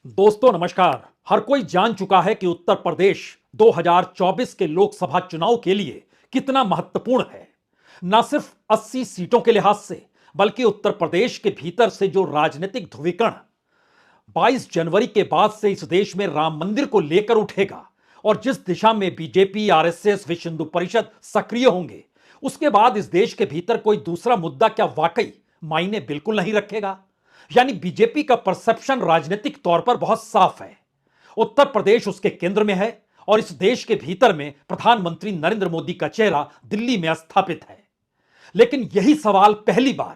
दोस्तों नमस्कार। हर कोई जान चुका है कि उत्तर प्रदेश 2024 के लोकसभा चुनाव के लिए कितना महत्वपूर्ण है। न सिर्फ 80 सीटों के लिहाज से, बल्कि उत्तर प्रदेश के भीतर से जो राजनीतिक ध्रुवीकरण 22 जनवरी के बाद से इस देश में राम मंदिर को लेकर उठेगा और जिस दिशा में बीजेपी, आरएसएस, विश्व हिंदू परिषद सक्रिय होंगे, उसके बाद इस देश के भीतर कोई दूसरा मुद्दा क्या वाकई मायने बिल्कुल नहीं रखेगा। यानी बीजेपी का परसेप्शन राजनीतिक तौर पर बहुत साफ है। उत्तर प्रदेश उसके केंद्र में है और इस देश के भीतर में प्रधानमंत्री नरेंद्र मोदी का चेहरा दिल्ली में स्थापित है। लेकिन यही सवाल पहली बार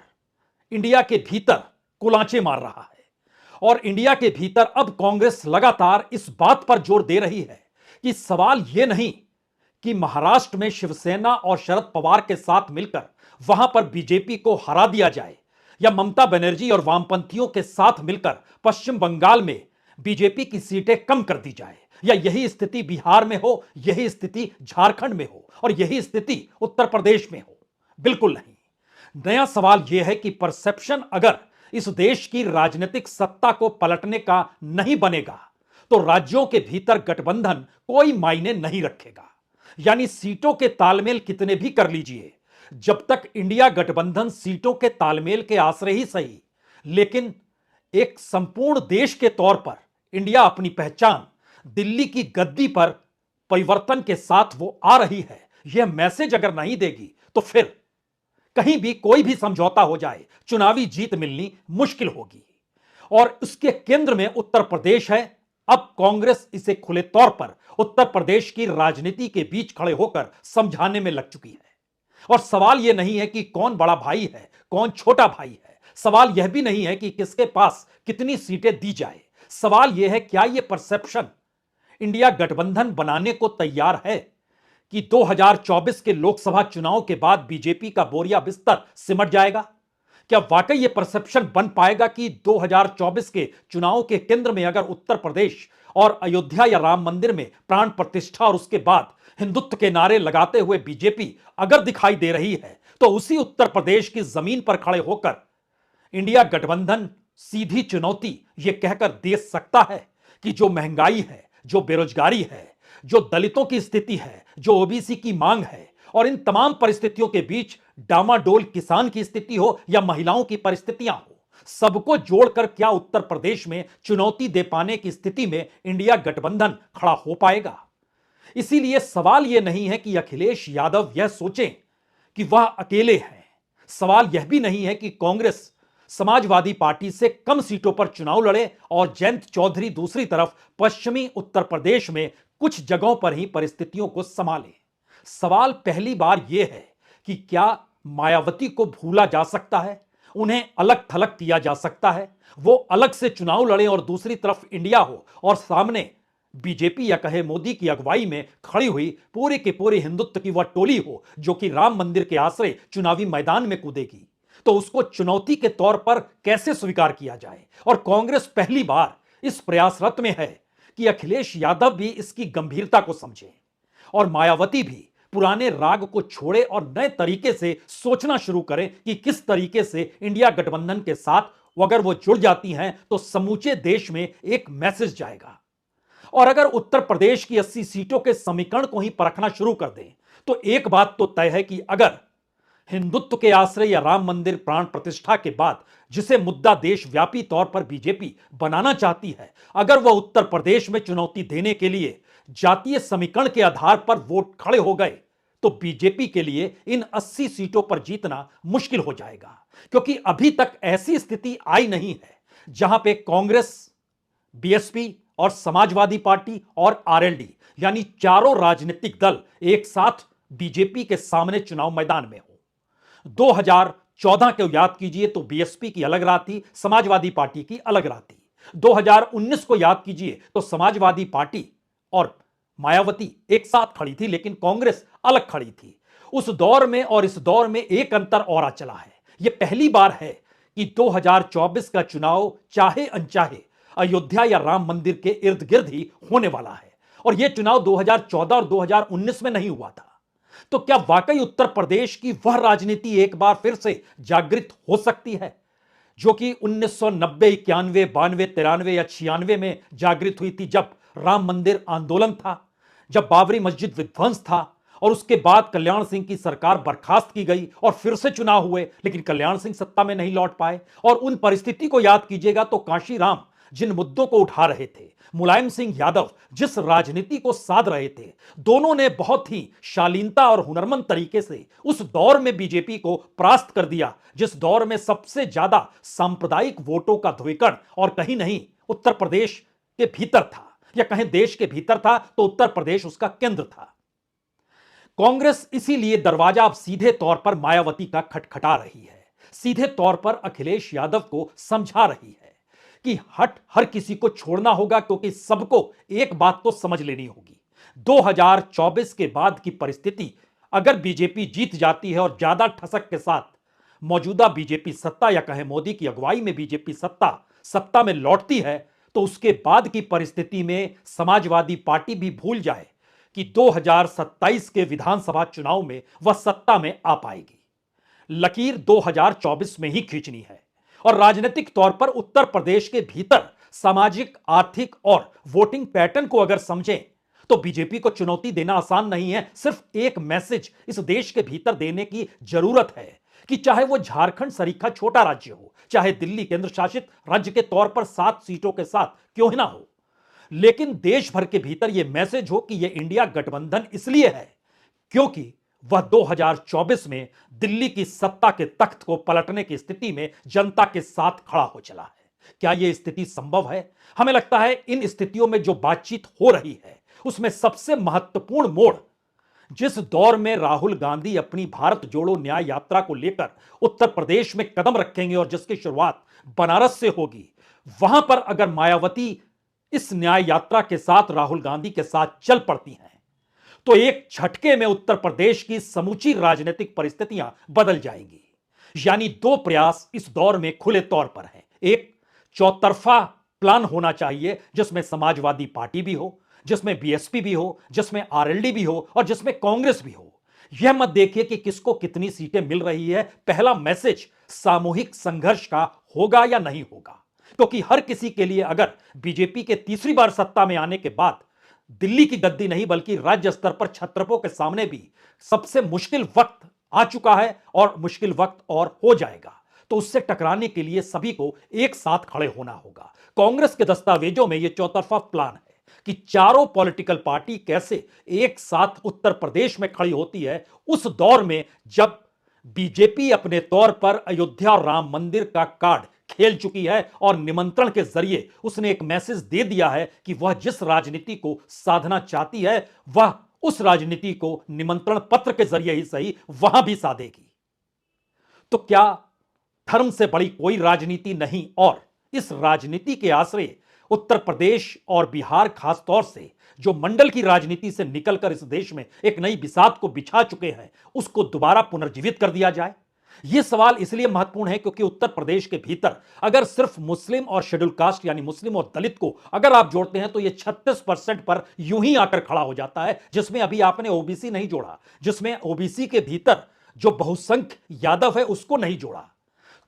इंडिया के भीतर कुलांचे मार रहा है और इंडिया के भीतर अब कांग्रेस लगातार इस बात पर जोर दे रही है कि सवाल यह नहीं कि महाराष्ट्र में शिवसेना और शरद पवार के साथ मिलकर वहां पर बीजेपी को हरा दिया जाए या ममता बनर्जी और वामपंथियों के साथ मिलकर पश्चिम बंगाल में बीजेपी की सीटें कम कर दी जाए, या यही स्थिति बिहार में हो, यही स्थिति झारखंड में हो और यही स्थिति उत्तर प्रदेश में हो। बिल्कुल नहीं। नया सवाल यह है कि परसेप्शन अगर इस देश की राजनीतिक सत्ता को पलटने का नहीं बनेगा तो राज्यों के भीतर गठबंधन कोई मायने नहीं रखेगा। यानी सीटों के तालमेल कितने भी कर लीजिए, जब तक इंडिया गठबंधन सीटों के तालमेल के आश्रय ही सही, लेकिन एक संपूर्ण देश के तौर पर इंडिया अपनी पहचान दिल्ली की गद्दी पर परिवर्तन के साथ वो आ रही है, यह मैसेज अगर नहीं देगी तो फिर कहीं भी कोई भी समझौता हो जाए, चुनावी जीत मिलनी मुश्किल होगी। और उसके केंद्र में उत्तर प्रदेश है। अब कांग्रेस इसे खुले तौर पर उत्तर प्रदेश की राजनीति के बीच खड़े होकर समझाने में लग चुकी है। और सवाल यह नहीं है कि कौन बड़ा भाई है, कौन छोटा भाई है। सवाल यह भी नहीं है कि किसके पास कितनी सीटें दी जाए। सवाल यह है क्या यह परसेप्शन इंडिया गठबंधन बनाने को तैयार है कि 2024 के लोकसभा चुनाव के बाद बीजेपी का बोरिया बिस्तर सिमट जाएगा। क्या वाकई यह परसेप्शन बन पाएगा कि 2024 के चुनाव के केंद्र में अगर उत्तर प्रदेश और अयोध्या या राम मंदिर में प्राण प्रतिष्ठा और उसके बाद हिंदुत्व के नारे लगाते हुए बीजेपी अगर दिखाई दे रही है, तो उसी उत्तर प्रदेश की जमीन पर खड़े होकर इंडिया गठबंधन सीधी चुनौती यह कहकर दे सकता है कि जो महंगाई है, जो बेरोजगारी है, जो दलितों की स्थिति है, जो ओबीसी की मांग है और इन तमाम परिस्थितियों के बीच डामाडोल किसान की स्थिति हो या महिलाओं की परिस्थितियां हो, सबको जोड़कर क्या उत्तर प्रदेश में चुनौती दे पाने की स्थिति में इंडिया गठबंधन खड़ा हो पाएगा। इसीलिए सवाल यह नहीं है कि अखिलेश यादव यह सोचें कि वह अकेले हैं। सवाल यह भी नहीं है कि कांग्रेस समाजवादी पार्टी से कम सीटों पर चुनाव लड़े और जयंत चौधरी दूसरी तरफ पश्चिमी उत्तर प्रदेश में कुछ जगहों पर ही परिस्थितियों को संभाले। सवाल पहली बार यह है कि क्या मायावती को भूला जा सकता है, उन्हें अलग थलग किया जा सकता है, वो अलग से चुनाव लड़े और दूसरी तरफ इंडिया हो और सामने बीजेपी या कहे मोदी की अगुवाई में खड़ी हुई पूरे के पूरे हिंदुत्व की वह टोली हो जो कि राम मंदिर के आश्रय चुनावी मैदान में कूदेगी। तो उसको चुनौती के तौर पर कैसे स्वीकार किया जाए। और कांग्रेस पहली बार इस प्रयासरत में है कि अखिलेश यादव भी इसकी गंभीरता को समझे और मायावती भी पुराने राग को छोड़े और नए तरीके से सोचना शुरू करें कि किस तरीके से इंडिया गठबंधन के साथ अगर वो जुड़ जाती हैं तो समूचे देश में एक मैसेज जाएगा। और अगर उत्तर प्रदेश की 80 सीटों के समीकरण को ही परखना शुरू कर दें तो एक बात तो तय है कि अगर हिंदुत्व के आश्रय या राम मंदिर प्राण प्रतिष्ठा के बाद जिसे मुद्दा देशव्यापी तौर पर बीजेपी बनाना चाहती है, अगर वह उत्तर प्रदेश में चुनौती देने के लिए जातीय समीकरण के आधार पर वोट खड़े हो गए तो बीजेपी के लिए इन 80 सीटों पर जीतना मुश्किल हो जाएगा। क्योंकि अभी तक ऐसी स्थिति आई नहीं है जहां पे कांग्रेस, बीएसपी और समाजवादी पार्टी और आरएलडी यानी चारों राजनीतिक दल एक साथ बीजेपी के सामने चुनाव मैदान में हो। 2014 को याद कीजिए तो बीएसपी की अलग राह थी, समाजवादी पार्टी की अलग राह थी। 2019 को याद कीजिए तो समाजवादी पार्टी और मायावती एक साथ खड़ी थी लेकिन कांग्रेस अलग खड़ी थी। उस दौर में और इस दौर में एक अंतर और चला है। यह पहली बार है कि 2024 का चुनाव चाहे अनचाहे अयोध्या या राम मंदिर के इर्द गिर्द ही होने वाला है और यह चुनाव 2014 और 2019 में नहीं हुआ था। तो क्या वाकई उत्तर प्रदेश की वह राजनीति एक बार फिर से जागृत हो सकती है जो कि 1990, 91, 92, 93 या 96 में जागृत हुई थी, जब राम मंदिर आंदोलन था, जब बाबरी मस्जिद विध्वंस था, और उसके बाद कल्याण सिंह की सरकार बर्खास्त की गई और फिर से चुनाव हुए, लेकिन कल्याण सिंह सत्ता में नहीं लौट पाए। और उन परिस्थिति को याद कीजिएगा तो कांशी राम जिन मुद्दों को उठा रहे थे, मुलायम सिंह यादव जिस राजनीति को साध रहे थे, दोनों ने बहुत ही शालीनता और हुनरमंद तरीके से उस दौर में बीजेपी को परास्त कर दिया, जिस दौर में सबसे ज्यादा सांप्रदायिक वोटों का ध्रुवीकरण और कहीं नहीं उत्तर प्रदेश के भीतर था, या कहीं देश के भीतर था तो उत्तर प्रदेश उसका केंद्र था। कांग्रेस इसीलिए दरवाजा अब सीधे तौर पर मायावती का खटखटा रही है, सीधे तौर पर अखिलेश यादव को समझा रही है कि हर किसी को छोड़ना होगा, क्योंकि सबको एक बात तो समझ लेनी होगी, 2024 के बाद की परिस्थिति, अगर बीजेपी जीत जाती है और ज्यादा ठसक के साथ मौजूदा बीजेपी सत्ता, या कहें मोदी की अगुवाई में बीजेपी सत्ता में लौटती है, तो उसके बाद की परिस्थिति में समाजवादी पार्टी भी भूल जाए कि 2027 के विधानसभा चुनाव में वह सत्ता में आ पाएगी। लकीर 2024 में ही खींचनी है। और राजनीतिक तौर पर उत्तर प्रदेश के भीतर सामाजिक, आर्थिक और वोटिंग पैटर्न को अगर समझें तो बीजेपी को चुनौती देना आसान नहीं है। सिर्फ एक मैसेज इस देश के भीतर देने की जरूरत है कि चाहे वो झारखंड सरीखा छोटा राज्य हो, चाहे दिल्ली केंद्र शासित राज्य के तौर पर 7 सीटों के साथ क्यों ही ना हो, लेकिन देश भर के भीतर यह मैसेज हो कि यह इंडिया गठबंधन इसलिए है क्योंकि वह 2024 में दिल्ली की सत्ता के तख्त को पलटने की स्थिति में जनता के साथ खड़ा हो चला है। क्या यह स्थिति संभव है? हमें लगता है इन स्थितियों में जो बातचीत हो रही है उसमें सबसे महत्वपूर्ण मोड़, जिस दौर में राहुल गांधी अपनी भारत जोड़ो न्याय यात्रा को लेकर उत्तर प्रदेश में कदम रखेंगे और जिसकी शुरुआत बनारस से होगी, वहां पर अगर मायावती इस न्याय यात्रा के साथ राहुल गांधी के साथ चल पड़ती हैं तो एक झटके में उत्तर प्रदेश की समूची राजनीतिक परिस्थितियां बदल जाएंगी। यानी दो प्रयास इस दौर में खुले तौर पर हैं। एक चौतरफा प्लान होना चाहिए जिसमें समाजवादी पार्टी भी हो, जिसमें बीएसपी भी हो, जिसमें आरएलडी भी हो और जिसमें कांग्रेस भी हो। यह मत देखिए कि किसको कितनी सीटें मिल रही है, पहला मैसेज सामूहिक संघर्ष का होगा या नहीं होगा, क्योंकि हर किसी के लिए अगर बीजेपी के तीसरी बार सत्ता में आने के बाद दिल्ली की गद्दी नहीं बल्कि राज्य स्तर पर छत्रपों के सामने भी सबसे मुश्किल वक्त आ चुका है और मुश्किल वक्त और हो जाएगा, तो उससे टकराने के लिए सभी को एक साथ खड़े होना होगा। कांग्रेस के दस्तावेजों में यह चौतरफा प्लान है कि चारों पॉलिटिकल पार्टी कैसे एक साथ उत्तर प्रदेश में खड़ी होती है, उस दौर में जब बीजेपी अपने तौर पर अयोध्या और राम मंदिर का कार्ड खेल चुकी है और निमंत्रण के जरिए उसने एक मैसेज दे दिया है कि वह जिस राजनीति को साधना चाहती है वह उस राजनीति को निमंत्रण पत्र के जरिए ही सही वहां भी साधेगी। तो क्या धर्म से बड़ी कोई राजनीति नहीं, और इस राजनीति के आश्रय उत्तर प्रदेश और बिहार खासतौर से जो मंडल की राजनीति से निकलकर इस देश में एक नई बिसात को बिछा चुके हैं उसको दोबारा पुनर्जीवित कर दिया जाए? यह सवाल इसलिए महत्वपूर्ण है क्योंकि उत्तर प्रदेश के भीतर अगर सिर्फ मुस्लिम और शेड्यूल कास्ट यानी मुस्लिम और दलित को अगर आप जोड़ते हैं तो यह 36% पर यूं ही आकर खड़ा हो जाता है, जिसमें अभी आपने ओबीसी नहीं जोड़ा, जिसमें ओबीसी के भीतर जो बहुसंख्य यादव है उसको नहीं जोड़ा।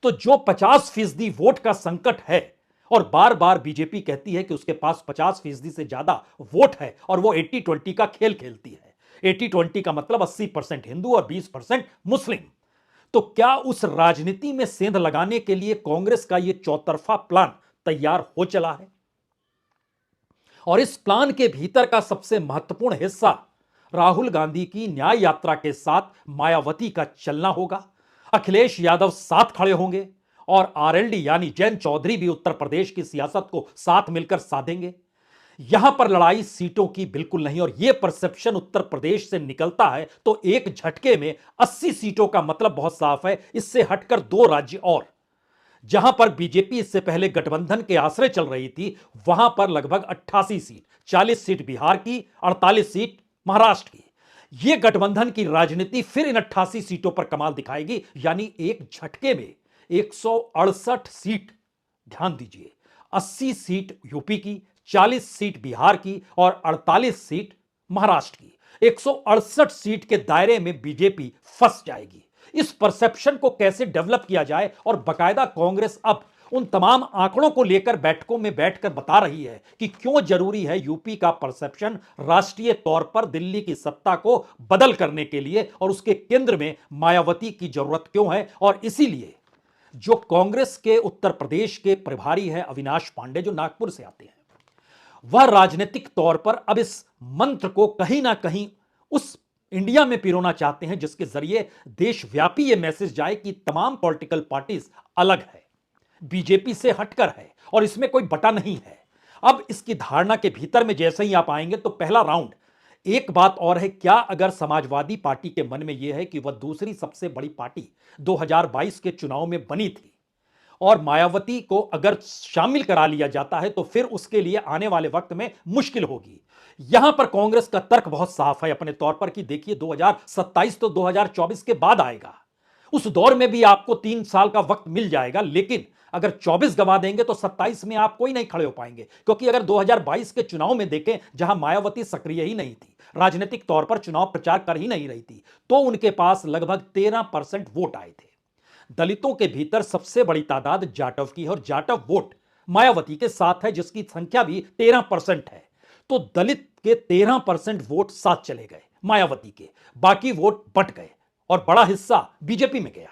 तो जो 50% वोट का संकट है और बार बार बीजेपी कहती है कि उसके पास 50% से ज्यादा वोट है और वो 80-20 का खेल खेलती है। 80-20 का मतलब 80% हिंदू और 20% मुस्लिम। तो क्या उस राजनीति में सेंध लगाने के लिए कांग्रेस का यह चौतरफा प्लान तैयार हो चला है? और इस प्लान के भीतर का सबसे महत्वपूर्ण हिस्सा राहुल गांधी की न्याय यात्रा के साथ मायावती का चलना होगा। अखिलेश यादव साथ खड़े होंगे और आरएलडी यानी जयंत चौधरी भी उत्तर प्रदेश की सियासत को साथ मिलकर साधेंगे। यहां पर लड़ाई सीटों की बिल्कुल नहीं, और यह परसेप्शन उत्तर प्रदेश से निकलता है तो एक झटके में 80 सीटों का मतलब बहुत साफ है। इससे हटकर दो राज्य और जहां पर बीजेपी इससे पहले गठबंधन के आश्रय चल रही थी वहां पर लगभग 88 सीट, 40 सीट बिहार की, 48 सीट महाराष्ट्र की। यह गठबंधन की राजनीति फिर इन 88 सीटों पर कमाल दिखाएगी, यानी एक झटके में 168 सीट, ध्यान दीजिए, 80 सीट यूपी की, 40 सीट बिहार की और 48 सीट महाराष्ट्र की। 168 सीट के दायरे में बीजेपी फंस जाएगी। इस परसेप्शन को कैसे डेवलप किया जाए, और बकायदा कांग्रेस अब उन तमाम आंकड़ों को लेकर बैठकों में बैठकर बता रही है कि क्यों जरूरी है यूपी का परसेप्शन राष्ट्रीय तौर पर दिल्ली की सत्ता को बदल करने के लिए, और उसके केंद्र में मायावती की जरूरत क्यों है। और इसीलिए जो कांग्रेस के उत्तर प्रदेश के प्रभारी हैं अविनाश पांडे, जो नागपुर से आते हैं, वह राजनीतिक तौर पर अब इस मंत्र को कहीं ना कहीं उस इंडिया में पिरोना चाहते हैं जिसके जरिए देशव्यापी यह मैसेज जाए कि तमाम पॉलिटिकल पार्टीज अलग है, बीजेपी से हटकर है और इसमें कोई बटा नहीं है। अब इसकी धारणा के भीतर में जैसे ही आप आएंगे तो पहला राउंड, एक बात और है, क्या अगर समाजवादी पार्टी के मन में यह है कि वह दूसरी सबसे बड़ी पार्टी 2022 के चुनाव में बनी थी और मायावती को अगर शामिल करा लिया जाता है तो फिर उसके लिए आने वाले वक्त में मुश्किल होगी। यहां पर कांग्रेस का तर्क बहुत साफ है अपने तौर पर कि देखिए 2027 तो 2024 के बाद आएगा, उस दौर में भी आपको 3 साल का वक्त मिल जाएगा, लेकिन अगर 24 गवा देंगे तो 27 में आप कोई नहीं खड़े हो पाएंगे। क्योंकि अगर 2022 के चुनाव में देखें, जहां मायावती सक्रिय ही नहीं थी, राजनीतिक तौर पर चुनाव प्रचार कर ही नहीं रही थी, तो उनके पास लगभग 13% वोट आए थे। दलितों के भीतर सबसे बड़ी तादाद जाटव की है और जाटव वोट मायावती के साथ है, जिसकी संख्या भी 13% है। तो दलित के 13% वोट साथ चले गए मायावती के, बाकी वोट बट गए और बड़ा हिस्सा बीजेपी में गया।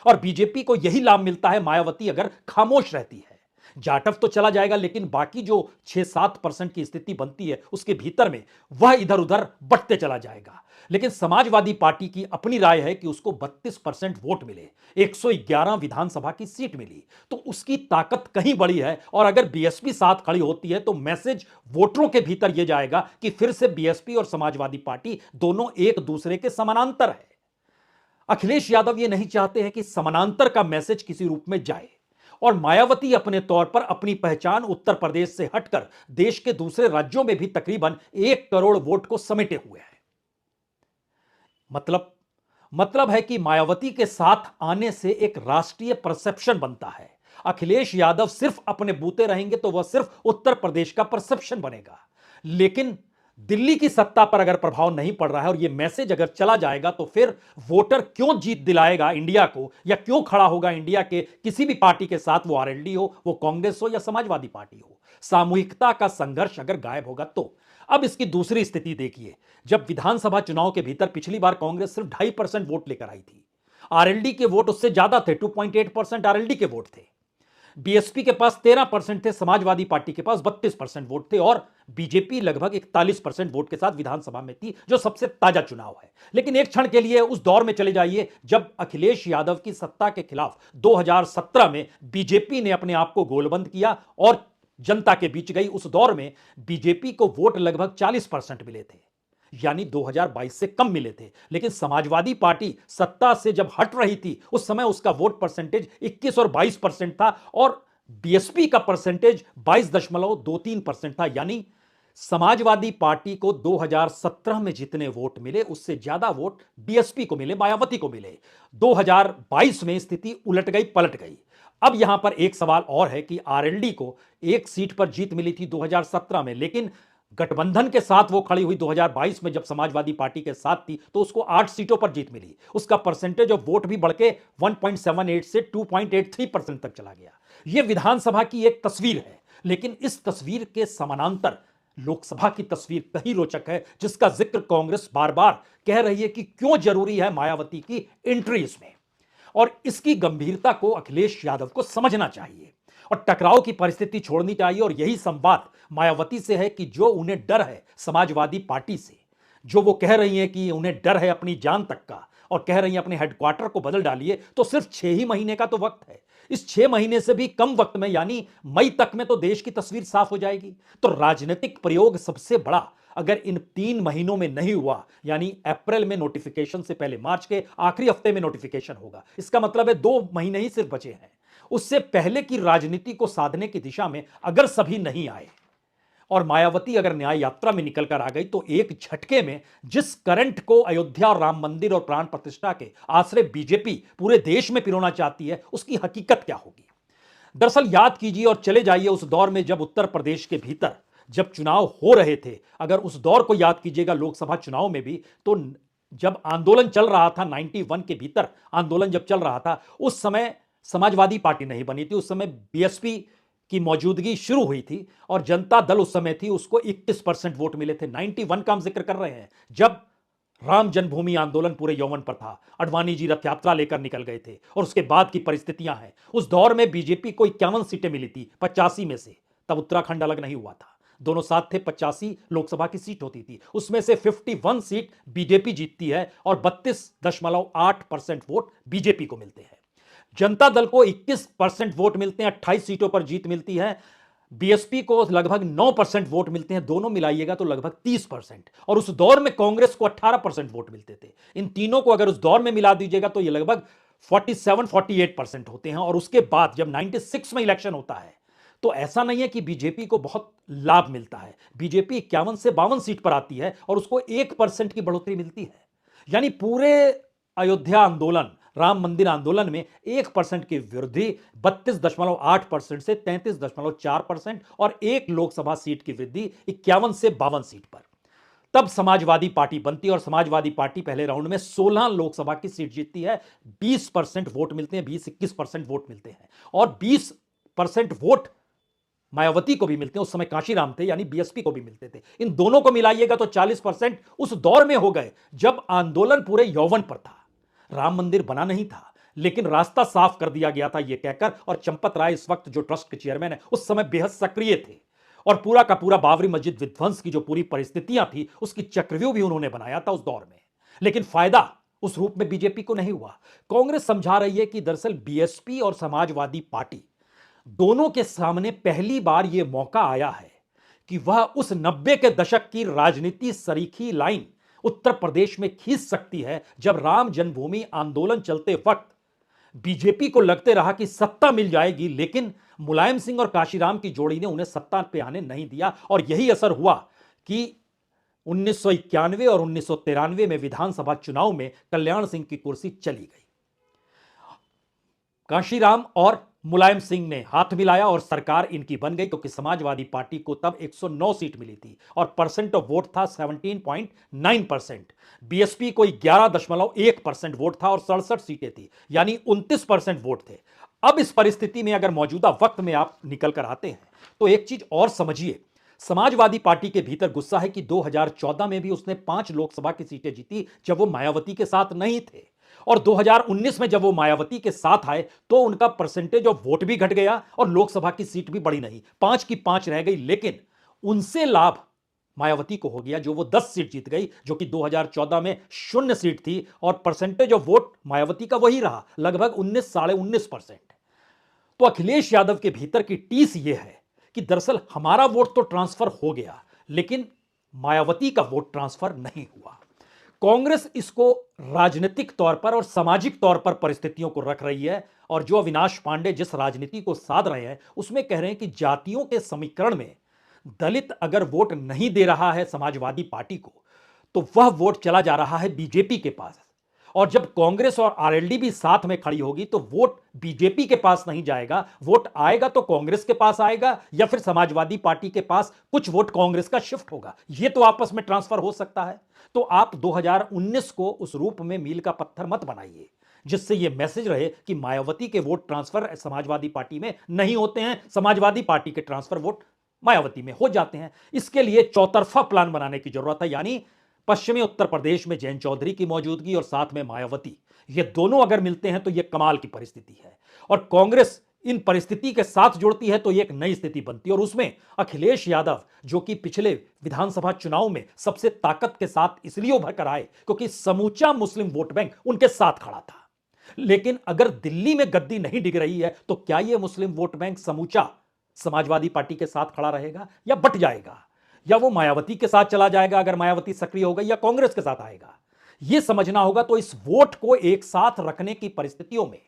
और बीजेपी को यही लाभ मिलता है मायावती अगर खामोश रहती है। जाटव तो चला जाएगा, लेकिन बाकी जो 6-7% की स्थिति बनती है उसके भीतर में वह इधर उधर बटते चला जाएगा। लेकिन समाजवादी पार्टी की अपनी राय है कि उसको 32% वोट मिले, 111 विधानसभा की सीट मिली, तो उसकी ताकत कहीं बड़ी है। और अगर बीएसपी साथ खड़ी होती है तो मैसेज वोटरों के भीतर यह जाएगा कि फिर से बीएसपी और समाजवादी पार्टी दोनों एक दूसरे के समानांतर है। अखिलेश यादव ये नहीं चाहते हैं कि समानांतर का मैसेज किसी रूप में जाए, और मायावती अपने तौर पर अपनी पहचान उत्तर प्रदेश से हटकर देश के दूसरे राज्यों में भी तकरीबन 1 करोड़ वोट को समेटे हुए हैं। मतलब है कि मायावती के साथ आने से एक राष्ट्रीय परसेप्शन बनता है। अखिलेश यादव सिर्फ अपने बूते रहेंगे तो वह सिर्फ उत्तर प्रदेश का परसेप्शन बनेगा, लेकिन दिल्ली की सत्ता पर अगर प्रभाव नहीं पड़ रहा है और यह मैसेज अगर चला जाएगा तो फिर वोटर क्यों जीत दिलाएगा इंडिया को, या क्यों खड़ा होगा इंडिया के किसी भी पार्टी के साथ, वो आरएलडी हो, वो कांग्रेस हो या समाजवादी पार्टी हो। सामूहिकता का संघर्ष अगर गायब होगा तो। अब इसकी दूसरी स्थिति देखिए, जब विधानसभा चुनाव के भीतर पिछली बार कांग्रेस सिर्फ 2.5% वोट लेकर आई थी, आरएलडी के वोट उससे ज्यादा थे, 2.8% आरएलडी के वोट थे, बीएसपी के पास 13% थे, समाजवादी पार्टी के पास 32% वोट थे, और बीजेपी लगभग 41% वोट के साथ विधानसभा में थी, जो सबसे ताजा चुनाव है। लेकिन एक क्षण के लिए उस दौर में चले जाइए जब अखिलेश यादव की सत्ता के खिलाफ 2017 में बीजेपी ने अपने आप को गोलबंद किया और जनता के बीच गई। उस दौर में बीजेपी को वोट लगभग 40% मिले थे, यानी 2022 से कम मिले थे। लेकिन समाजवादी पार्टी सत्ता से जब हट रही थी उस समय उसका वोट परसेंटेज 21 और 22% था, और बीएसपी का परसेंटेज 22.23% था। यानी समाजवादी पार्टी को 2017 में जितने वोट मिले उससे ज्यादा वोट बीएसपी को मिले, मायावती को मिले। 2022 में स्थिति उलट गई, पलट गई। अब यहां पर एक सवाल और है कि आरएलडी को एक सीट पर जीत मिली थी 2017 में, लेकिन गठबंधन के साथ वो खड़ी हुई 2022 में जब समाजवादी पार्टी के साथ थी तो उसको 8 सीटों पर जीत मिली। उसका परसेंटेज ऑफ वोट भी बढ़ के 1.78 से 2.83% तक चला गया। यह विधानसभा की एक तस्वीर है, लेकिन इस तस्वीर के समानांतर लोकसभा की तस्वीर कहीं रोचक है, जिसका जिक्र कांग्रेस बार बार कह रही है कि क्यों जरूरी है मायावती की एंट्री इसमें, और इसकी गंभीरता को अखिलेश यादव को समझना चाहिए और टकराव की परिस्थिति छोड़नी चाहिए। और यही संवाद मायावती से है कि जो उन्हें डर है समाजवादी पार्टी से, जो वो कह रही है कि उन्हें डर है अपनी जान तक का और कह रही है अपने हेडक्वार्टर को बदल डालिए, तो सिर्फ 6 ही महीने का तो वक्त है। इस 6 महीने से भी कम वक्त में, यानी मई तक में, तो देश की तस्वीर साफ हो जाएगी। तो राजनीतिक प्रयोग सबसे बड़ा अगर इन 3 महीनों में नहीं हुआ, यानी अप्रैल में नोटिफिकेशन से पहले मार्च के आखिरी हफ्ते में नोटिफिकेशन होगा, इसका मतलब है 2 महीने ही सिर्फ बचे हैं। उससे पहले की राजनीति को साधने की दिशा में अगर सभी नहीं आए और मायावती अगर न्याय यात्रा में निकल कर आ गई, तो एक झटके में जिस करंट को अयोध्या और राम मंदिर और प्राण प्रतिष्ठा के आश्रय बीजेपी पूरे देश में पिरोना चाहती है, उसकी हकीकत क्या होगी। दरअसल याद कीजिए और चले जाइए उस दौर में जब उत्तर प्रदेश के भीतर जब चुनाव हो रहे थे, अगर उस दौर को याद कीजिएगा लोकसभा चुनाव में भी, तो जब आंदोलन चल रहा था 91 के भीतर आंदोलन जब चल रहा था, उस समय समाजवादी पार्टी नहीं बनी थी, उस समय बीएसपी की मौजूदगी शुरू हुई थी और जनता दल उस समय थी, उसको 21% वोट मिले थे। 91 का हम जिक्र कर रहे हैं, जब राम जन्मभूमि आंदोलन पूरे यौवन पर था, अडवाणी जी रथ यात्रा लेकर निकल गए थे और उसके बाद की परिस्थितियां हैं। उस दौर में बीजेपी को 51 सीटें मिली थी 85 में से, तब उत्तराखंड अलग नहीं हुआ था, दोनों साथ थे, 85 लोकसभा की सीट होती थी, उसमें से 51 सीट बीजेपी जीतती है और 32.8% वोट बीजेपी को मिलते हैं। जनता दल को 21% वोट मिलते हैं, 28 सीटों पर जीत मिलती है। बीएसपी को लगभग 9% वोट मिलते हैं, दोनों मिलाइएगा तो लगभग 30%। और उस दौर में कांग्रेस को 18% वोट मिलते थे। इन तीनों को अगर उस दौर में मिला दीजिएगा तो ये लगभग 47-48% होते हैं। और उसके बाद जब 96 में इलेक्शन होता है तो ऐसा नहीं है कि बीजेपी को बहुत लाभ मिलता है। बीजेपी 51 से 52 सीट पर आती है और उसको 1% की बढ़ोतरी मिलती है। यानी पूरे अयोध्या आंदोलन, राम मंदिर आंदोलन में 1% की वृद्धि 32.8% से 33.4% और एक लोकसभा सीट की वृद्धि 51 से 52 सीट पर। तब समाजवादी पार्टी बनती है और समाजवादी पार्टी पहले राउंड में 16 लोकसभा की सीट जीतती है। 20% वोट मिलते हैं, 20-21% वोट मिलते हैं और 20% वोट मायावती को भी मिलते हैं। उस समय काशीराम थे, यानी बीएसपी को भी मिलते थे। इन दोनों को मिलाइएगा तो 40% उस दौर में हो गए जब आंदोलन पूरे यौवन पर था। राम मंदिर बना नहीं था, लेकिन रास्ता साफ कर दिया गया था यह कहकर। और चंपत राय इस वक्त जो ट्रस्ट के चेयरमैन है, उस समय बेहद सक्रिय थे और पूरा का पूरा बाबरी मस्जिद विध्वंस की जो पूरी परिस्थितियां थी उसकी चक्रव्यूह भी उन्होंने बनाया था उस दौर में। लेकिन फायदा उस रूप में बीजेपी को नहीं हुआ। कांग्रेस समझा रही है कि दरअसल बीएसपी और समाजवादी पार्टी दोनों के सामने पहली बार यह मौका आया है कि वह उस 90 के दशक की राजनीति सरीखी लाइन उत्तर प्रदेश में खींच सकती है, जब राम जन्मभूमि आंदोलन चलते वक्त बीजेपी को लगते रहा कि सत्ता मिल जाएगी, लेकिन मुलायम सिंह और काशीराम की जोड़ी ने उन्हें सत्ता पे आने नहीं दिया। और यही असर हुआ कि 1991 और 1993 में विधानसभा चुनाव में कल्याण सिंह की कुर्सी चली गई। काशीराम और मुलायम सिंह ने हाथ मिलाया और सरकार इनकी बन गई, क्योंकि समाजवादी पार्टी को तब 109 सीट मिली थी और परसेंट ऑफ वोट था 17.9%। बीएसपी को 11.1% वोट था और 67 सीटें थी, यानी 29% वोट थे। अब इस परिस्थिति में अगर मौजूदा वक्त में आप निकल कर आते हैं तो एक चीज और समझिए, समाजवादी पार्टी के भीतर गुस्सा है कि 2014 में भी उसने 5 लोकसभा की सीटें जीती जब वो मायावती के साथ नहीं थे, और 2019 में जब वो मायावती के साथ आए तो उनका परसेंटेज ऑफ वोट भी घट गया और लोकसभा की सीट भी बढ़ी नहीं, 5 की 5 रह गई। लेकिन उनसे लाभ मायावती को हो गया, जो वो 10 सीट जीत गई, जो कि 2014 में 0 सीट थी और परसेंटेज ऑफ वोट मायावती का वही रहा, लगभग 19 साढ़े 19%। तो अखिलेश यादव के भीतर की टीस यह है कि दरअसल हमारा वोट तो ट्रांसफर हो गया, लेकिन मायावती का वोट ट्रांसफर नहीं हुआ। कांग्रेस इसको राजनीतिक तौर पर और सामाजिक तौर पर परिस्थितियों को रख रही है, और जो अविनाश पांडे जिस राजनीति को साध रहे हैं उसमें कह रहे हैं कि जातियों के समीकरण में दलित अगर वोट नहीं दे रहा है समाजवादी पार्टी को, तो वह वोट चला जा रहा है बीजेपी के पास। और जब कांग्रेस और आरएलडी भी साथ में खड़ी होगी तो वोट बीजेपी के पास नहीं जाएगा, वोट आएगा तो कांग्रेस के पास आएगा या फिर समाजवादी पार्टी के पास कुछ वोट कांग्रेस का शिफ्ट होगा। यह तो आपस में ट्रांसफर हो सकता है। तो आप 2019 को उस रूप में मील का पत्थर मत बनाइए जिससे यह मैसेज रहे कि मायावती के वोट ट्रांसफर समाजवादी पार्टी में नहीं होते हैं, समाजवादी पार्टी के ट्रांसफर वोट मायावती में हो जाते हैं। इसके लिए चौतरफा प्लान बनाने की जरूरत है, यानी पश्चिमी उत्तर प्रदेश में जयंत चौधरी की मौजूदगी और साथ में मायावती, ये दोनों अगर मिलते हैं तो यह कमाल की परिस्थिति है। और कांग्रेस इन परिस्थिति के साथ जुड़ती है तो यह एक नई स्थिति बनती है, और उसमें अखिलेश यादव जो कि पिछले विधानसभा चुनाव में सबसे ताकत के साथ इसलिए उभर कर आए क्योंकि समूचा मुस्लिम वोट बैंक उनके साथ खड़ा था। लेकिन अगर दिल्ली में गद्दी नहीं डिग रही है तो क्या यह मुस्लिम वोट बैंक समूचा समाजवादी पार्टी के साथ खड़ा रहेगा या बट जाएगा, या वो मायावती के साथ चला जाएगा अगर मायावती सक्रिय हो गई, या कांग्रेस के साथ आएगा, यह समझना होगा। तो इस वोट को एक साथ रखने की परिस्थितियों में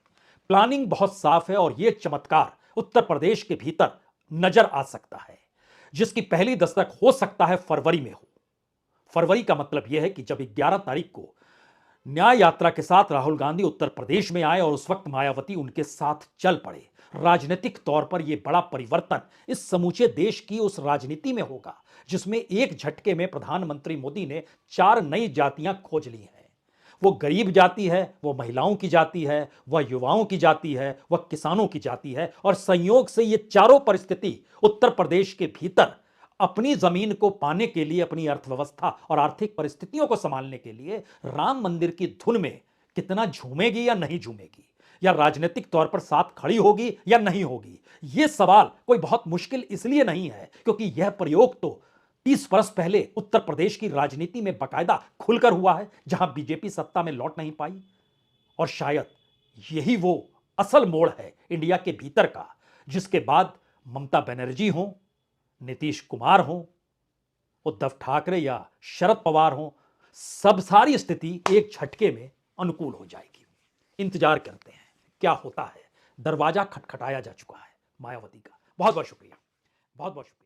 प्लानिंग बहुत साफ है, और यह चमत्कार उत्तर प्रदेश के भीतर नजर आ सकता है, जिसकी पहली दस्तक हो सकता है फरवरी में हो। फरवरी का मतलब यह है कि जब 11 तारीख को न्याय यात्रा के साथ राहुल गांधी उत्तर प्रदेश में आए और उस वक्त मायावती उनके साथ चल पड़े, राजनीतिक तौर पर यह बड़ा परिवर्तन इस समूचे देश की उस राजनीति में होगा जिसमें एक झटके में प्रधानमंत्री मोदी ने 4 नई जातियां खोज ली हैं। वो गरीब जाति है, वो महिलाओं की जाति है, वह युवाओं की जाति है, वह किसानों की जाति है। और संयोग से ये चारों परिस्थिति उत्तर प्रदेश के भीतर अपनी जमीन को पाने के लिए, अपनी अर्थव्यवस्था और आर्थिक परिस्थितियों को संभालने के लिए राम मंदिर की धुन में कितना झूमेगी या नहीं झूमेगी, या राजनीतिक तौर पर साथ खड़ी होगी या नहीं होगी, यह सवाल कोई बहुत मुश्किल इसलिए नहीं है क्योंकि यह प्रयोग तो 30 वर्ष पहले उत्तर प्रदेश की राजनीति में बाकायदा खुलकर हुआ है, जहां बीजेपी सत्ता में लौट नहीं पाई। और शायद यही वो असल मोड़ है इंडिया के भीतर का, जिसके बाद ममता बनर्जी हो, नीतीश कुमार हो, उद्धव ठाकरे या शरद पवार हो, सब सारी स्थिति एक झटके में अनुकूल हो जाएगी। इंतजार करते हैं क्या होता है। दरवाजा खटखटाया जा चुका है मायावती का। बहुत बहुत शुक्रिया, बहुत बहुत शुक्रिया।